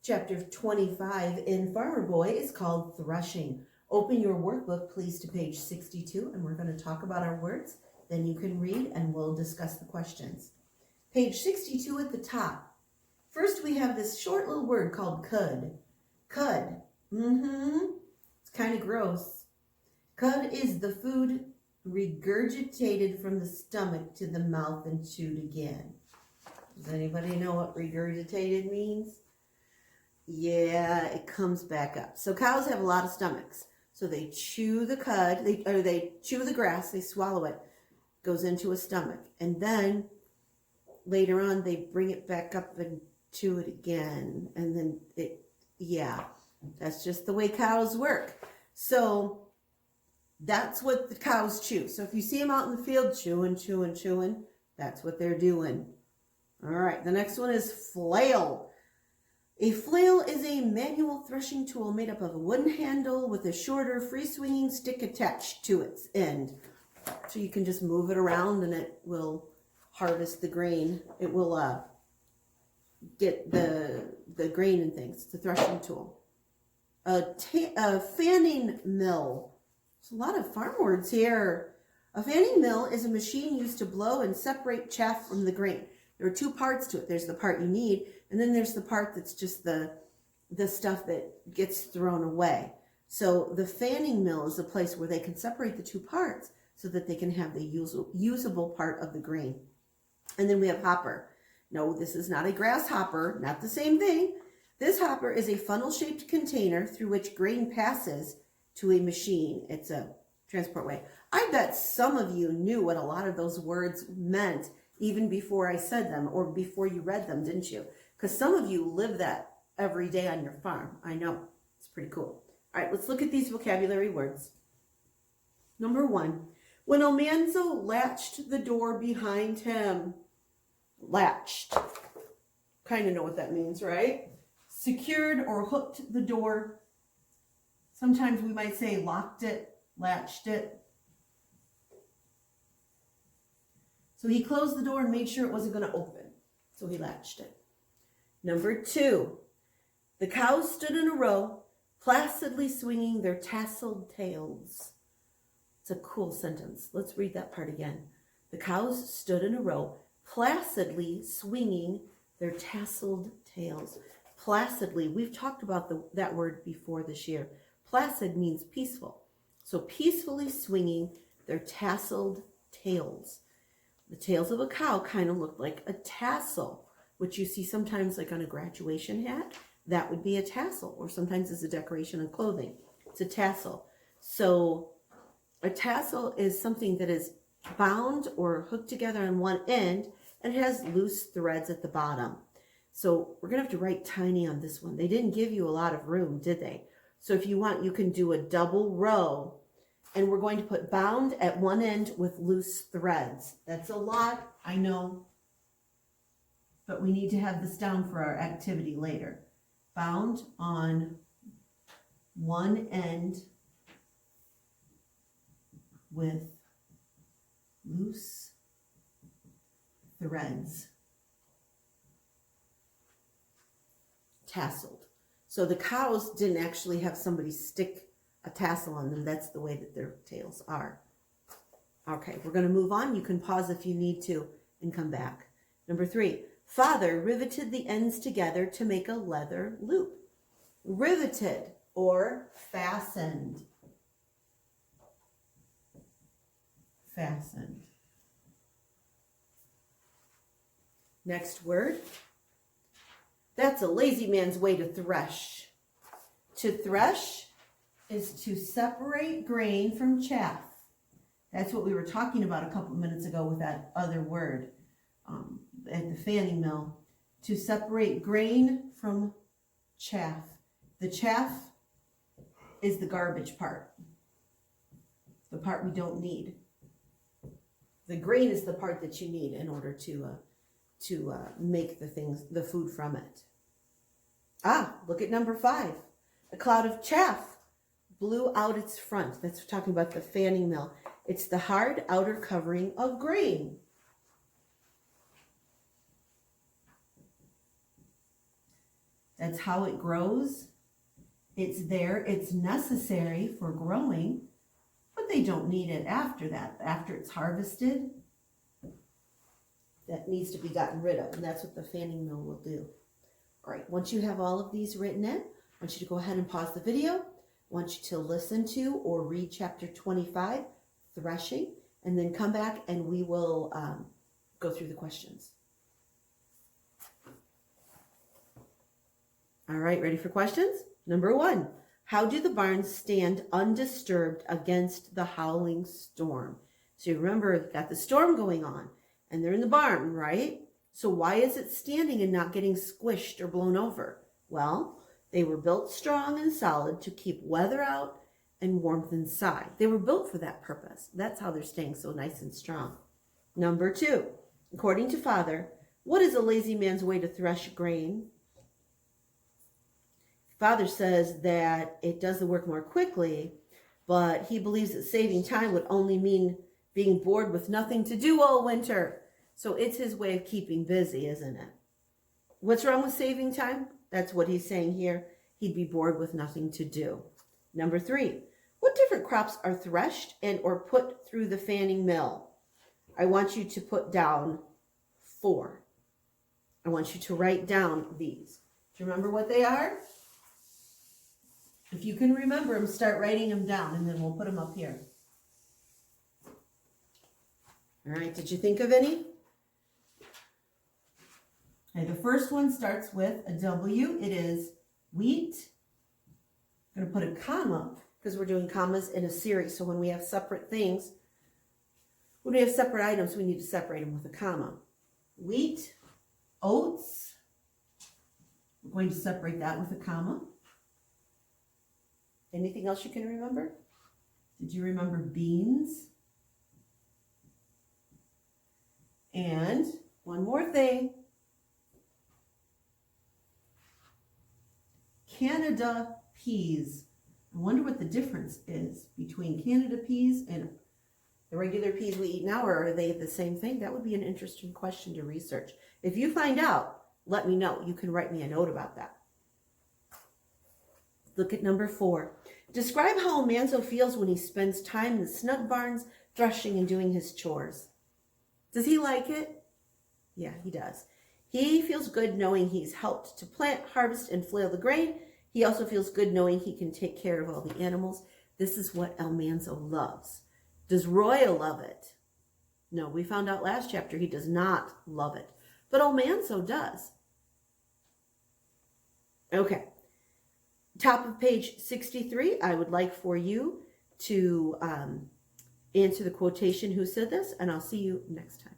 Chapter 25 in Farmer Boy is called Threshing. Open your workbook, please, to page 62, and we're going to talk about our words. Then you can read, and we'll discuss the questions. Page 62 at the top. First, we have this short little word called cud. Cud. It's kind of gross. Cud is the food regurgitated from the stomach to the mouth and chewed again. Does anybody know what regurgitated means? Yeah, it comes back up. So cows have a lot of stomachs. So they chew the cud, they chew the grass, they swallow it, goes into a stomach. And then later on they bring it back up and chew it again. And then that's just the way cows work. So that's what the cows chew. So if you see them out in the field chewing, that's what they're doing. All right, the next one is flail. A flail is a manual threshing tool made up of a wooden handle with a shorter, free-swinging stick attached to its end. So you can just move it around and it will harvest the grain. It will get the grain and things. It's a threshing tool. A fanning mill. There's a lot of farm words here. A fanning mill is a machine used to blow and separate chaff from the grain. There are two parts to it. There's the part you need, and then there's the part that's just the stuff that gets thrown away. So the fanning mill is a place where they can separate the two parts so that they can have the usable part of the grain. And then we have hopper. No, this is not a grasshopper, not the same thing. This hopper is a funnel-shaped container through which grain passes to a machine. It's a transport way. I bet some of you knew what a lot of those words meant even before I said them or before you read them, didn't you? Because some of you live that every day on your farm. I know. It's pretty cool. All right, let's look at these vocabulary words. Number 1, when Almanzo latched the door behind him. Latched. Kind of know what that means, right? Secured or hooked the door. Sometimes we might say locked it, latched it. So he closed the door and made sure it wasn't going to open. So he latched it. Number 2, the cows stood in a row, placidly swinging their tasseled tails. It's a cool sentence. Let's read that part again. The cows stood in a row, placidly swinging their tasseled tails. Placidly, we've talked about that word before this year. Placid means peaceful. So peacefully swinging their tasseled tails. The tails of a cow kind of look like a tassel, which you see sometimes like on a graduation hat. That would be a tassel, or sometimes it's a decoration on clothing. It's a tassel. So a tassel is something that is bound or hooked together on one end and has loose threads at the bottom. So we're going to have to write tiny on this one. They didn't give you a lot of room, did they? So if you want, you can do a double row. And we're going to put bound at one end with loose threads. That's a lot, I know. But we need to have this down for our activity later. Bound on one end with loose threads. Tasseled. So the cows didn't actually have somebody stick a tassel on them. That's the way that their tails are. Okay, we're going to move on. You can pause if you need to and come back. Number 3, father riveted the ends together to make a leather loop. Riveted or fastened. Fastened. Next word. That's a lazy man's way to thresh. To thresh is to separate grain from chaff. That's what we were talking about a couple minutes ago with that other word at the fanning mill. To separate grain from chaff. The chaff is the garbage part. The part we don't need. The grain is the part that you need in order to make the food from it. Look at number 5. A cloud of chaff blew out its front. That's talking about the fanning mill. It's the hard outer covering of grain. That's how it grows. It's there. It's necessary for growing, but they don't need it after that. After it's harvested, that needs to be gotten rid of, and that's what the fanning mill will do. All right, once you have all of these written in, I want you to go ahead and pause the video. I want you to listen to or read chapter 25, threshing, and then come back and we will go through the questions. All right, ready for questions? Number 1, how do the barns stand undisturbed against the howling storm? So you remember, you've got the storm going on and they're in the barn, right? So why is it standing and not getting squished or blown over? Well, they were built strong and solid to keep weather out and warmth inside. They were built for that purpose. That's how they're staying so nice and strong. Number 2, according to Father, what is a lazy man's way to thresh grain? Father says that it does the work more quickly, but he believes that saving time would only mean being bored with nothing to do all winter. So it's his way of keeping busy, isn't it? What's wrong with saving time? That's what he's saying here. He'd be bored with nothing to do. Number 3, what different crops are threshed and or put through the fanning mill? I want you to put down 4. I want you to write down these. Do you remember what they are? If you can remember them, start writing them down, and then we'll put them up here. All right, did you think of any? Okay, the first one starts with a W. It is wheat. I'm going to put a comma because we're doing commas in a series. So when we have separate things, when we have separate items, we need to separate them with a comma. Wheat, oats. We're going to separate that with a comma. Anything else you can remember? Did you remember beans? And one more thing. Canada peas. I wonder what the difference is between Canada peas and the regular peas we eat now, or are they the same thing? That would be an interesting question to research. If you find out, let me know. You can write me a note about that. Look at number 4. Describe how Almanzo feels when he spends time in the snug barns, threshing and doing his chores. Does he like it? Yeah, he does. He feels good knowing he's helped to plant, harvest, and flail the grain. He also feels good knowing he can take care of all the animals. This is what Almanzo loves. Does Roya love it? No, we found out last chapter he does not love it. But Almanzo does. Okay. Top of page 63, I would like for you to answer the quotation, who said this, and I'll see you next time.